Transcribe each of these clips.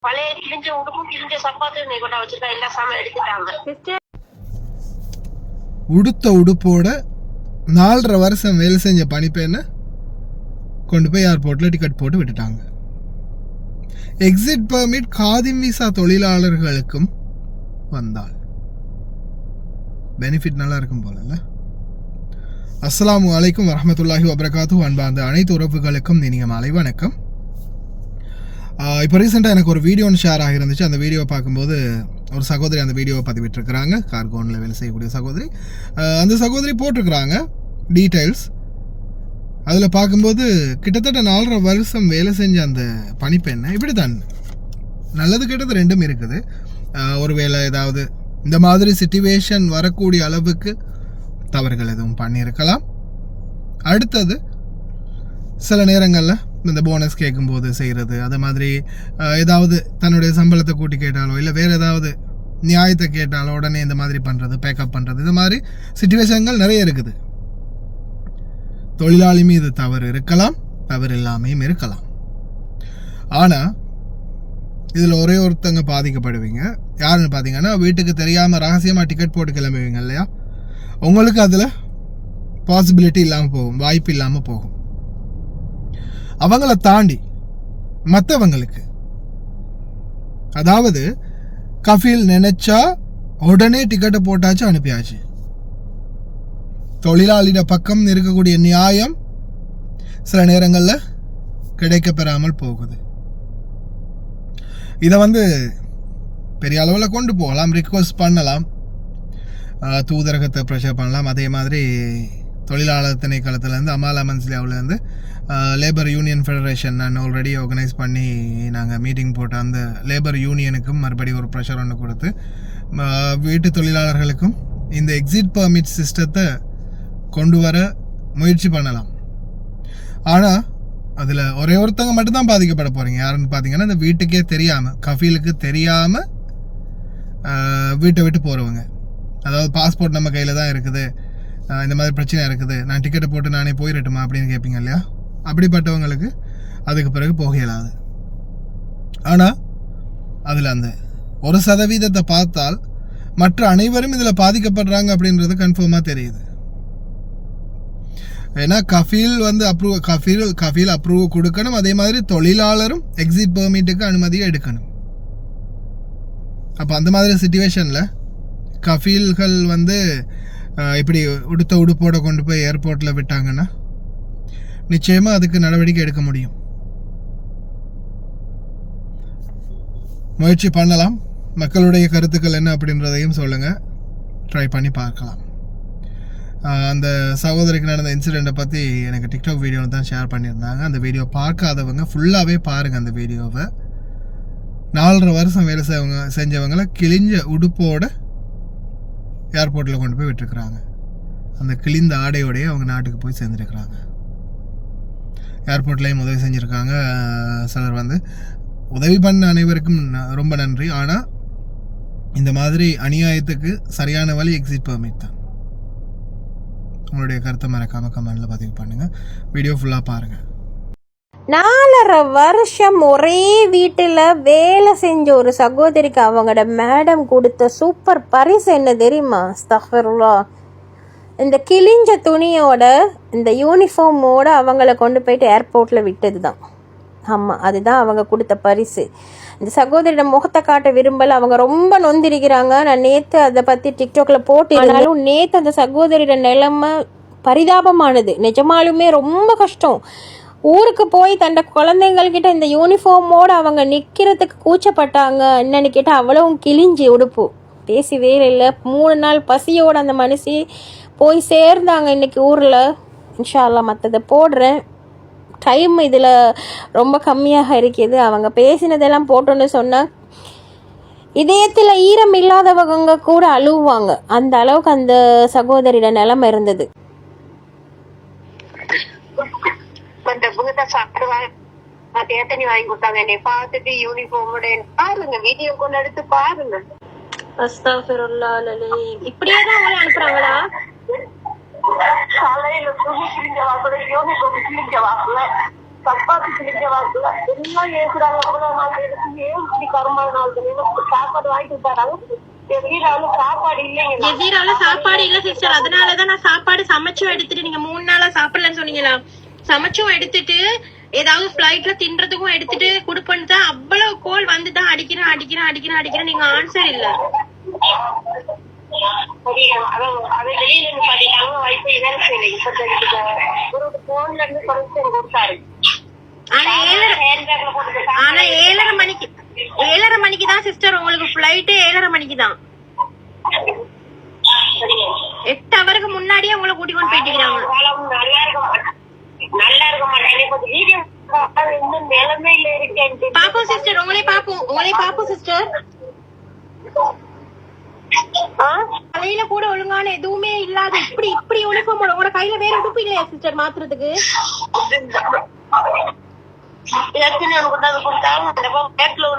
பழைய கிழிஞ்ச உடுப்பும் கிழிஞ்ச சப்பாத்து நீ கொண்டா வச்சிருக்கா, எல்லா சாமான் எடுத்துட்டாங்க. உடுத்த உடுப்போட 4.5 வருஷம் வேலை செஞ்ச பணிப்பெண்ணை கொண்டு போய் ஏர்போர்ட்டில் டிக்கெட் போட்டு விட்டுட்டாங்க. எக்ஸிட் பெர்மிட் காதிம் விசா தொழிலாளர்களுக்கும் வந்தால் பெனிஃபிட் நல்லா இருக்கும் போல. அஸ்ஸலாமு அலைக்கும் வரஹ்மத்துல்லாஹி வபரகாத்துஹு. அன்பார்ந்த அனைத்து உறவுகளுக்கும் இனிய மாலை வணக்கம். இப்போ ரீசெண்டாக எனக்கு ஒரு வீடியோ ஷேர் ஆகிருந்துச்சு. அந்த வீடியோவை பார்க்கும்போது ஒரு சகோதரி அந்த வீடியோவை பதிவிட்டிருக்கிறாங்க. கார்கோனில் வேலை செய்யக்கூடிய சகோதரி. அந்த சகோதரி போட்டிருக்கிறாங்க டீட்டெயில்ஸ். அதில் பார்க்கும்போது கிட்டத்தட்ட 4.5 வருஷம் வேலை செஞ்ச அந்த பணிப்பெண்ணை இப்படி தான் நல்லது கெட்டது ரெண்டும் இருக்குது. ஒரு வேளை ஏதாவது இந்த மாதிரி சிச்சுவேஷன் வரக்கூடிய அளவுக்கு தவறுகள் எதுவும் பண்ணியிருக்கலாம். அடுத்தது சில நேரங்களில் இந்த போனஸ் கேட்கும்போது செய்கிறது, அது மாதிரி ஏதாவது தன்னுடைய சம்பளத்தை கூட்டி கேட்டாலோ இல்லை வேறு ஏதாவது நியாயத்தை கேட்டாலோ உடனே இந்த மாதிரி பண்ணுறது, பேக்கப் பண்ணுறது, இந்த மாதிரி சிச்சுவேஷன்கள் நிறைய இருக்குது. தொழிலாளி மீது தவறு இருக்கலாம், தவறு இல்லாமையும் இருக்கலாம். ஆனால் இதில் ஒரே ஒருத்தங்க பாதிக்கப்படுவீங்க. யாருன்னு பார்த்தீங்கன்னா, வீட்டுக்கு தெரியாமல் ரகசியமாக டிக்கெட் போட்டு கிளம்புவீங்க இல்லையா, உங்களுக்கு அதில் பாசிபிலிட்டி இல்லாமல் போகும், வாய்ப்பு இல்லாமல் போகும். அவங்கள தாண்டி மற்றவங்களுக்கு, அதாவது கஃபீல் நினைச்சா உடனே டிக்கெட்டை போட்டாச்சு அனுப்பியாச்சு. தொழிலாளிட பக்கம் இருக்கக்கூடிய நியாயம் சில நேரங்களில் கிடைக்க பெறாமல் போகுது. இதை பெரிய அளவில் கொண்டு போகலாம், ரிக்வஸ்ட் பண்ணலாம், தூதரகத்தை ப்ரெஷர் பண்ணலாம். அதே மாதிரி தொழிலாளர் திணைக்களத்துலேருந்து அமாலா மன்சிலியாவிலேருந்து லேபர் யூனியன் ஃபெடரேஷன் நான் ஆல்ரெடி ஆர்கனைஸ் பண்ணி நாங்கள் மீட்டிங் போட்ட அந்த லேபர் யூனியனுக்கும் மறுபடியும் ஒரு ப்ரெஷர் ஒன்று கொடுத்து வீட்டு தொழிலாளர்களுக்கும் இந்த எக்ஸிட் பெர்மிட் சிஸ்டத்தை கொண்டு வர முயற்சி பண்ணலாம். ஆனால் அதில் ஒரே ஒருத்தங்க மட்டும்தான் பாதிக்கப்பட போகிறீங்க. யாருன்னு பார்த்தீங்கன்னா, இந்த வீட்டுக்கே தெரியாமல், கஃபீலுக்கு தெரியாமல் வீட்டை விட்டு போகிறவங்க. அதாவது பாஸ்போர்ட் நம்ம கையில் தான் இருக்குது, இந்த மாதிரி பிரச்சனை இருக்குது, நான் டிக்கெட்டை போட்டு நானே போயிடட்டுமா அப்படின்னு கேட்பீங்க இல்லையா. அப்படிப்பட்டவங்களுக்கு அதுக்கு பிறகு போக இயலாது. ஆனால் அதில் அந்த 1% பார்த்தால் மற்ற அனைவரும் இதில் பாதிக்கப்படுறாங்க அப்படின்றது கன்ஃபார்மாக தெரியுது. ஏன்னா கஃபீல் கஃபீல் அப்ரூவ் கொடுக்கணும். அதே மாதிரி தொழிலாளரும் எக்ஸிட் பெர்மிட்டுக்கு அனுமதியை எடுக்கணும். அப்போ அந்த மாதிரி சிச்சுவேஷனில் கஃபீல்கள் இப்படி உடுத்த உடுப்போட கொண்டு போய் ஏர்போர்ட்டில் விட்டாங்கன்னா நிச்சயமாக அதுக்கு நடவடிக்கை எடுக்க முடியும். முயற்சி பண்ணலாம். மக்களுடைய கருத்துக்கள் என்ன அப்படின்றதையும் சொல்லுங்கள், ட்ரை பண்ணி பார்க்கலாம். அந்த சகோதரிக்கு நடந்த இன்சிடெண்ட்டை பற்றி எனக்கு டிக்டாக் வீடியோவில் தான் ஷேர் பண்ணியிருந்தாங்க. அந்த வீடியோ பார்க்காதவங்க ஃபுல்லாகவே பாருங்கள். அந்த வீடியோவை 4.5 வருஷம் வேலை செஞ்சவங்களை கிழிஞ்ச உடுப்போட ஏர்போர்ட்டில் கொண்டு போய் விட்டுருக்குறாங்க. அந்த கிழிந்த ஆடையோடையே அவங்க நாட்டுக்கு போய் சேர்ந்துருக்குறாங்க. ஏர்போர்ட்லேயும் உதவி செஞ்சுருக்காங்க. சிலர் உதவி பண்ண அனைவருக்கும் ரொம்ப நன்றி. ஆனால் இந்த மாதிரி அநியாயத்துக்கு சரியான வழி எக்ஸிட் பெர்மிட் தான். உங்களுடைய கருத்தை மறக்காமல் கமெண்டில் பதிவு பண்ணுங்கள். வீடியோ ஃபுல்லாக பாருங்கள். 4.5 வருஷம் ஒரே வீட்டில் வேலை செஞ்ச ஒரு சகோதரிக்கு அவங்களோட மேடம் கொடுத்த சூப்பர் பரிசு என்ன தெரியுமா? அஸ்தக்ஃபிருல்லாஹ். இந்த கிழிஞ்ச துணியோட இந்த யூனிஃபார்மோட அவங்கள கொண்டு போயிட்டு ஏர்போர்ட்டில் விட்டது தான். ஆமாம், அதுதான் அவங்க கொடுத்த பரிசு. இந்த சகோதரியோட முகத்தை காட்ட விரும்பல, அவங்க ரொம்ப நொந்திருக்கிறாங்க. நான் நேற்று அதை பற்றி டிக்டாக்ல போட்டு, ஆனாலும் நேற்று அந்த சகோதரியோட நிலைமை பரிதாபமானது. நிஜமாலுமே ரொம்ப கஷ்டம். ஊருக்கு போய் தன்னோட குழந்தைங்கள்கிட்ட இந்த யூனிஃபார்மோடு அவங்க நிற்கிறதுக்கு கூச்சப்பட்டாங்க. என்னன்னு கேட்டால் அவ்வளவும் கிழிஞ்சி உடுப்பு. பேசி வேறு இல்லை. 3 நாள் பசியோடு அந்த மனுஷி போய் சேர்ந்தாங்க இன்னைக்கு ஊரில். இன்ஷா அல்லாஹ் மற்றதை போடுறேன். டைம் இதில் ரொம்ப கம்மியாக இருக்குது. அவங்க பேசினதெல்லாம் போட்டோன்னு சொன்னால் இதயத்தில் ஈரம் இல்லாதவங்க கூட அழுவாங்க. அந்த அளவுக்கு அந்த சகோதரியோட நிலைமை இருந்தது. வாங்கி கொடுத்தாங்க. என்னை பார்த்துட்டு யூனிஃபார்மோட பாருங்க, வீடியோ கொண்டு எடுத்து பாருங்க. அஸ்தக்ஃபிருல்லாஹ். இப்படியே தான் உங்களை அனுப்புறாங்களா? காலையில துணி கிழிஞ்ச வாக்குல யூனிஃபார்ம் கிழிஞ்ச வாக்குல சப்பாத்தி கிழிஞ்ச வாக்குல எல்லாம் ஏசுறாங்க. அவ்வளவு நாள் எடுத்து ஏன் இப்படி கருமான நாள் சாப்பாடு வாங்கிட்டு தராங்க. ஜெசீரால சாப்பாடு இல்லைங்க. ஜெசீரால சாப்பாடு இல்ல சிஸ்டர். அதனாலதான் நான் சாப்பாடு சமைச்சும் எடுத்துட்டு, நீங்க 3 நாளா சாப்பிடலன்னு சொன்னீங்களா, சமைச்சும் எடுத்துட்டு ஏதாவது பிளைட்ல தின்றதுக்கும் எடுத்துட்டு குடுப்பன்னு தான் அவ்வளவு கோல் வந்துதான் அடிக்கிறேன். நீங்க ஆன்சர் இல்ல. அதை வெளியில இருந்து பாத்தீங்கன்னா வைஃபை வேலை செய்யல. இப்ப ஒரு போன்ல இருந்து சொல்லிட்டு கொடுத்தாரு. ஆனா 7:30 மணிக்கு தான் சிஸ்டர் உங்களுக்கு பிளைட். 7:30 மணிக்கு தான். 8 ஹவருக்கு முன்னாடியே உங்களை கூட்டிக் கொண்டு போயிட்டீங்க. நல்லா இருக்க மாட்டேன். வீடியோ நிலைமையில இருக்கேன். பாப்போம் சிஸ்டர், உங்களே பாப்போம் சிஸ்டர். கையில கூட ஒழுங்கான எதுவுமே இல்லாத இப்படி யூனிஃபார்ம் உங்களோட கையில வேற உடுப்பு இல்லையா சிஸ்டர் மாத்துறதுக்கு?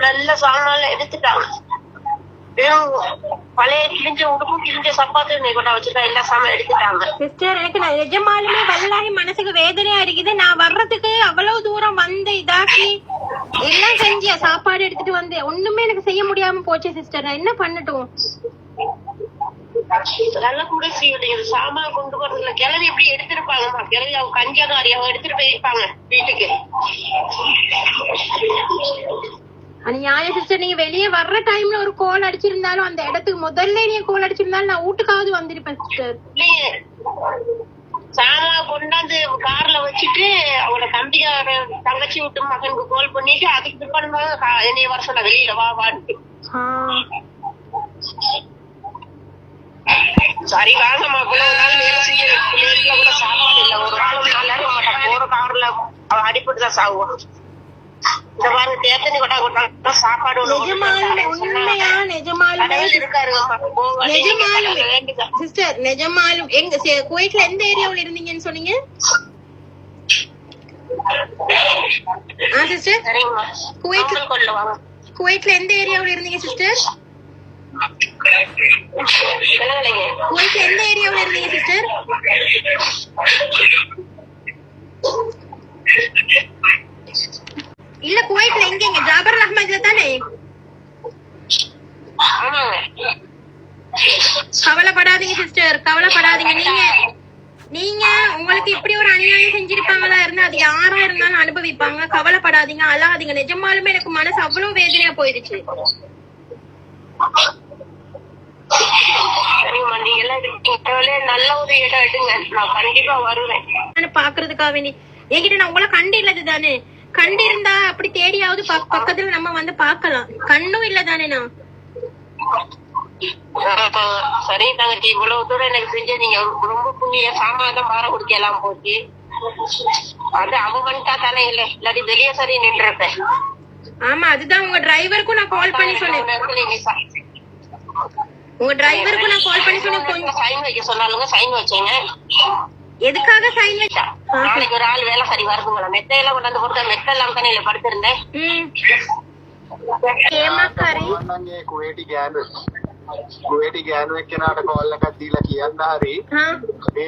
நல்ல சாமான் எடுத்துட்டாங்க. பழைய கிழிஞ்ச உடுப்பும் கிழிஞ்ச சப்பாத்து வச்சுட்டா எல்லா சாமான் எடுத்துட்டாங்க. சிஸ்டர் எனக்கு நிஜமாலுமே வல்லாஹி மனசுக்கு வேதனையா இருக்குது. நான் வர்றதுக்கு அவ்வளவு தூரம் வந்து இதாக்கி எல்லாம் செஞ்சேன், சாப்பாடு எடுத்துட்டு வந்து ஒண்ணுமே எனக்கு செய்ய முடியாம போச்சு சிஸ்டர். நான் என்ன பண்ணட்டும்? நல்லா கூட செய்ய சாமான் கொண்டு போறதுல கிளவி எப்படி எடுத்திருப்பாங்கம்மா. கிளவி அவங்க கஞ்சாதாரி அவங்க எடுத்துட்டு போயிருப்பாங்க வீட்டுக்கு. நியாய சிஸ்டர், நீங்க வெளியே வர்ற டைம்ல ஒரு கோல் அடிச்சிருந்தாலும் அந்த இடத்துக்கு முதல்ல நீங்க கோல் அடிச்சிருந்தாலும் நான் வீட்டுக்காவது வந்திருப்பேன் சிஸ்டர். சாமான் கொண்டாந்து கார்ல வச்சுட்டு அவங்களோட தம்பிக்கார தங்கச்சி விட்டு மகனுக்கு கோல் பண்ணிட்டு அதுக்கு பிற்பாடு என்னைய வர சொன்ன வெளியில வாட்டு. சரி வாங்கம்மா. இவ்வளவு நாள் வேலை செய்ய கூட சாப்பாடு இல்ல. ஒரு காலம் 4 நேரம் மாட்டான். ஒரு கார்ல அவ அடிப்பட்டுதான் சாகுவான். இந்த மாதிரி தேத்தனி கொட்டா கொட்டா சாப்பாடு சிஸ்டர். நிஜமாலும் எங்க குவைட்ல எந்த ஏரியாவுல இருந்தீங்கன்னு சொன்னீங்க சிஸ்டர்? குவைட்ல எந்த ஏரியாவுல இருந்தீங்க சிஸ்டர்? குவைட்ல எந்த ஏரியாவுல இருந்தீங்க சிஸ்டர்? இல்ல குவைட்ல எங்க? ஜாபர் அஹ்மத்ல தானே? கவலைப்படாதீங்க சிஸ்டர், கவலைப்படாதீங்க. நீங்க உங்களுக்கு இப்படி ஒரு அநியாயம் செஞ்சிருப்பாங்களா இருந்தா அது யாரா இருந்தாலும் அனுபவிப்பாங்க. கவலைப்படாதீங்க, அழாதீங்க. நிஜமாலுமே எனக்கு மனசு அவ்வளவு வேதனையா போயிடுச்சு. நல்ல ஒரு இடம் எடுங்க, நான் கண்டிப்பா வருவேன் பாக்குறதுக்காக. என்கிட்ட நான் உங்களை கண்டு இல்லது தானே? கண்டு இருந்தா அப்படி தேடியாவது பக்கத்துல நம்ம வந்து பாக்கலாம். கண்ணும் இல்ல தானே? நான் சரி தங்கச்சி, இவ்வளவு தூரம் எனக்கு செஞ்ச நீங்க ரொம்ப புண்ணிய. சாமான் மாற குடிக்கலாம் போச்சு. அது அவங்கன்ட்டா தானே இல்ல, இல்லாட்டி வெளியே சரி நின்றுப்பேன். ஆமா, அதுதான் உங்க டிரைவருக்கும் நான் கால் பண்ணி சொன்னேன். உங்க டிரைவருக்கும் நான் கால் பண்ணி சொன்னேன். கொஞ்சம் சைன் வைக்க சொன்னாலுங்க, சைன் வச்சேங்க. எதுக்காக சைன் வச்சா? நாளைக்கு ஒரு ஆள் வேலை சரி வருதுங்களா. மெத்தையெல்லாம் கொண்டாந்து கொடுத்தா மெத்த எல்லாம் தானே இல்ல படுத்திருந்தேன். කුවේටි ගෑනු එක්කෙනාට කෝල් එකක් දීලා කියන්න හරි මේ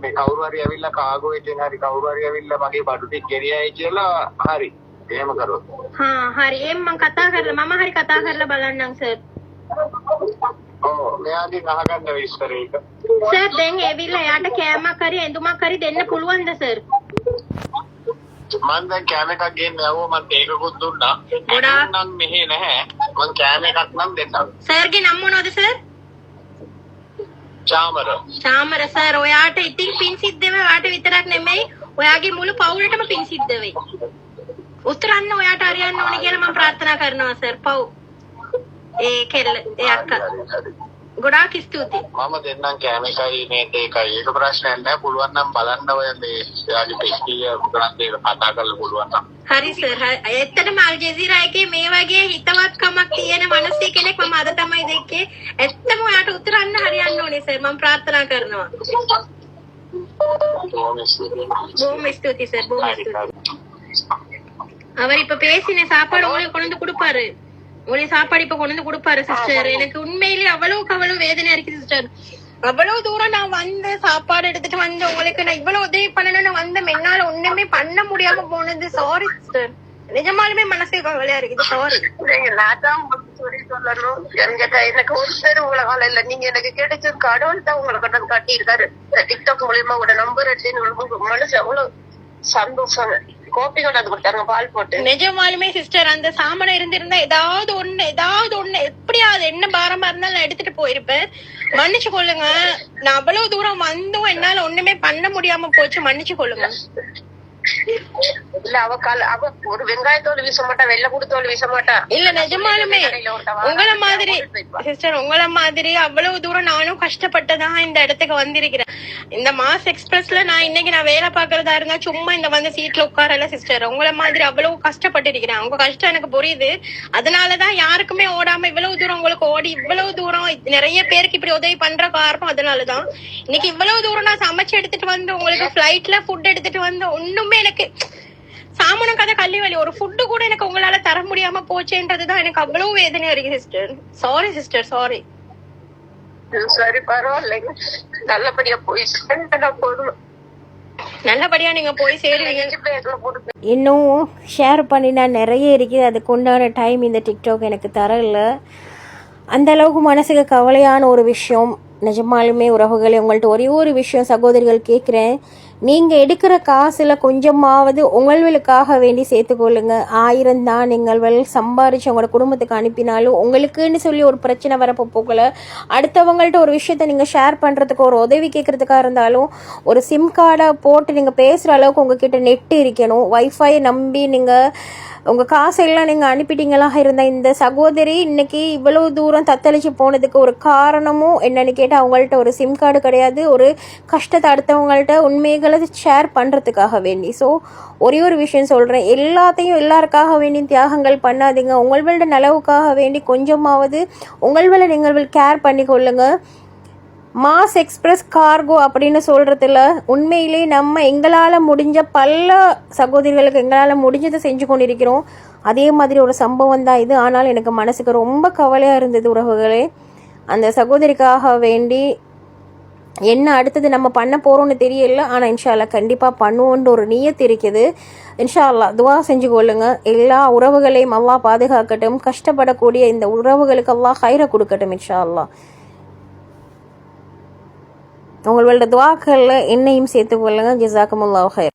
මේ කවුරු හරි ඇවිල්ලා කාගෝ එකෙන් හරි කවුරු හරි ඇවිල්ලා මගේ බඩු ටික ගෙනියයි කියලා හරි එහෙම කරොත් හරි එහෙම මම කතා කරලා මම හරි කතා කරලා බලන්නම් සර්. ඔව් මෙයාගෙන් අහගන්න විස්තර එක. සර් දැන් ඇවිල්ලා යාට කෑමක් හරි ඇඳුමක් හරි දෙන්න පුළුවන්ද සර්? මම දැන් කෑම එකක් ගේන්න යවුවා. මම ඒකකුත් දුන්නා. නම් මෙහෙ නැහැ. මම කෑම එකක් නම් දෙන්නම්. සර්ගේ නම මොනවද සර්? චාමර සර්. ඔයාට ඉතින් පින් සිද්ධ වෙයි. ඔයාට විතරක් නෙමෙයි ඔයාගේ මුළු පවුලටම පින් සිද්ධ වෙයි. උත්තරන්න ඔයාට හරියන්න ඕනේ කියලා මම ප්‍රාර්ථනා කරනවා සර්. පව් ඒ කෙල්ල ඒ අක්කා ගොඩාක් ස්තුතියි. මම දෙන්නම් කෑම එකයි මේක එකයි. ඒක ප්‍රශ්නයක් නෑ. පුළුවන් නම් බලන්න ඔය මේ එයාගේ පෙස්ටිය උගලන් දෙක කතා කරලා පුළුවන් නම්. හරි සර්. ඇත්තටම අල් ජසීරා එකේ මේ වගේ හිතවත්කමක් තියෙන මිනිස්සෙ කෙනෙක් මම අද තමයි දැක්කේ. ඇත්තම ඔයාට උත්තරන්න හරියන්න ඕනේ සර්. මම ප්‍රාර්ථනා කරනවා. බොහොම ස්තුතියි සර්. බොහොම ස්තුතියි. அவர் இப்ப பேசின சாப்பாடு உங்களுக்கு கொண்டு வந்து கொடுப்பாரு. உங்களுடைய சாப்பாடு இப்ப கொண்டு வந்து கொடுப்பாரு சிஸ்டர். எனக்கு உண்மையிலேயே அவ்வளவுக்கு அவ்வளவு வேதனையா இருக்கு சிஸ்டர். அவ்வளவு தூரம் நான் வந்து சாப்பாடு எடுத்துட்டு வந்து உங்களுக்கு நான் இவ்வளவு உதவி பண்ணணும்னு வந்து என்னால ஒண்ணுமே பண்ண முடியாம போனது சாரி சிஸ்டர். நிஜமாலுமே மனசே கவலையா இருக்குது. சாரி. நான் தான் உங்களுக்கு சொல்லி சொல்லணும். எனக்கு ஒருத்தர் உலகால இல்ல, நீங்க எனக்கு கிடைச்ச கடவுள் தான் உங்களை கொண்டு வந்து காட்டியிருக்காரு. டிக்டாக் மூலியமா உங்களோட நம்பர் எடுத்து மனசு எவ்வளவு சந்தோஷம். கோப்பி கொண்டாந்து கொடுத்தாங்க பால் போட்டு. நிஜமாலுமே சிஸ்டர் அந்த சாமான் இருந்திருந்தா ஏதாவது ஒண்ணு எப்படியாவது என்ன பாரமா இருந்தாலும் நான் எடுத்துட்டு போயிருப்பேன். மன்னிச்சு கொள்ளுங்க. நான் அவ்வளவு தூரம் வந்தும் என்னால ஒண்ணுமே பண்ண முடியாம போச்சு. மன்னிச்சு கொள்ளுங்க. இல்ல அவ ஒரு வெங்காயத்தோடு வீச மாட்டா, வெள்ளை கூடத்தோடு வீச மாட்டா. இல்ல நிஜமாலுமே உங்களை மாதிரி சிஸ்டர், உங்களை மாதிரி அவ்வளவு தூரம் நானும் கஷ்டப்பட்டுதான் இந்த இடத்துக்கு வந்திருக்கிறேன். இந்த மாஸ் எக்ஸ்பிரஸ்ல நான் இன்னைக்கு வேலை பாக்குறதா இருந்தா சும்மா இந்த வந்து சீட்ல உட்காரல சிஸ்டர். உங்களை மாதிரி அவ்வளவு கஷ்டப்பட்டு இருக்கிறேன். உங்க கஷ்டம் எனக்கு புரியுது. அதனாலதான் யாருக்குமே ஓடாம இவ்வளவு தூரம் உங்களுக்கு ஓடி இவ்வளவு தூரம் நிறைய பேருக்கு இப்படி உதவி பண்ற காரணம் அதனாலதான். இன்னைக்கு இவ்வளவு தூரம் நான் சமைச்சு எடுத்துட்டு வந்து உங்களுக்கு பிளைட்ல ஃபுட் எடுத்துட்டு வந்து ஒண்ணுமே எனக்கு சாமானம் கதை கல்வி வலி ஒரு ஃபுட்டு கூட எனக்கு உங்களால தர முடியாம போச்சேன்றதுதான் எனக்கு அவ்வளவு வேதனையா இருக்கு சிஸ்டர். Sorry sister, sorry. சரி பரவாயில்லைங்க, நல்லபடியா போய் போதும். நல்லபடியா நீங்க போய் சேருவீங்க. இன்னும் ஷேர் பண்ணினா நிறைய இருக்குது. அதுக்கு உண்டான டைம் இந்த டிக்டாக் எனக்கு தரல. அந்த அளவுக்கு மனசுக்கு கவலையான ஒரு விஷயம். நிஜமாலுமே உறவுகளை உங்கள்கிட்ட ஒரே ஒரு விஷயம் சகோதரிகள் கேட்குறேன். நீங்கள் எடுக்கிற காசில் கொஞ்சமாவது உங்களுக்காக வேண்டி சேர்த்துக்கொள்ளுங்க. 1000 தான் நீங்கள் சம்பாரிச்சு உங்களோட குடும்பத்துக்கு அனுப்பினாலும் உங்களுக்குன்னு சொல்லி ஒரு பிரச்சனை வரப்போ போகல. அடுத்தவங்கள்ட்ட ஒரு விஷயத்த நீங்கள் ஷேர் பண்ணுறதுக்கு ஒரு உதவி கேட்குறதுக்காக இருந்தாலும் ஒரு சிம் கார்டை போட்டு நீங்கள் பேசுகிற அளவுக்கு உங்ககிட்ட நெட்டு இருக்கணும். வைஃபை நம்பி நீங்கள் உங்கள் காசெல்லாம் நீங்கள் அனுப்பிட்டீங்களா இருந்த இந்த சகோதரி இன்னைக்கு இவ்வளவு தூரம் தத்தளிச்சு போனதுக்கு ஒரு காரணமும் என்னன்னு கேட்டால் அவங்கள்ட்ட ஒரு சிம் கார்டு கிடையாது. ஒரு கஷ்டத்தை அடுத்தவங்கள்ட்ட உண்மைகளை ஷேர் பண்ணுறதுக்காக வேண்டி. ஸோ ஒரே ஒரு விஷயம் சொல்கிறேன், எல்லாத்தையும் எல்லாருக்காக வேண்டி தியாகங்கள் பண்ணாதீங்க. உங்களோட நலவுக்காக வேண்டி கொஞ்சமாவது உங்கள நீங்கள் கேர் பண்ணி கொள்ளுங்க. மாஸ் எக்ஸ்பிரஸ் கார்கோ அப்படின்னு சொல்கிறதுல உண்மையிலே நம்ம எங்களால் முடிஞ்ச பல சகோதரிகளுக்கு எங்களால் முடிஞ்சதை செஞ்சு கொண்டிருக்கிறோம். அதே மாதிரி ஒரு சம்பவம் தான் இது. ஆனால் எனக்கு மனசுக்கு ரொம்ப கவலையாக இருந்தது உறவுகளே. அந்த சகோதரிக்காக வேண்டி என்ன அடுத்தது நம்ம பண்ண போகிறோம்னு தெரியல. ஆனால் இன்ஷா அல்லாஹ் கண்டிப்பாக பண்ணுவோன்ற ஒரு நியத்து இருக்குது. இன்ஷா அல்லாஹ் துவா செஞ்சு கொள்ளுங்க. எல்லா உறவுகளையும் அல்லாஹ் பாதுகாக்கட்டும். கஷ்டப்படக்கூடிய இந்த உறவுகளுக்கு அல்லாஹ் ஹைரை கொடுக்கட்டும் இன்ஷா அல்லாஹ். உங்களோட துவாக்களில் என்னையும் சேர்த்துக்கொள்ளுங்க. ஜஸாக்குமுல்லாஹ் ஹைர்.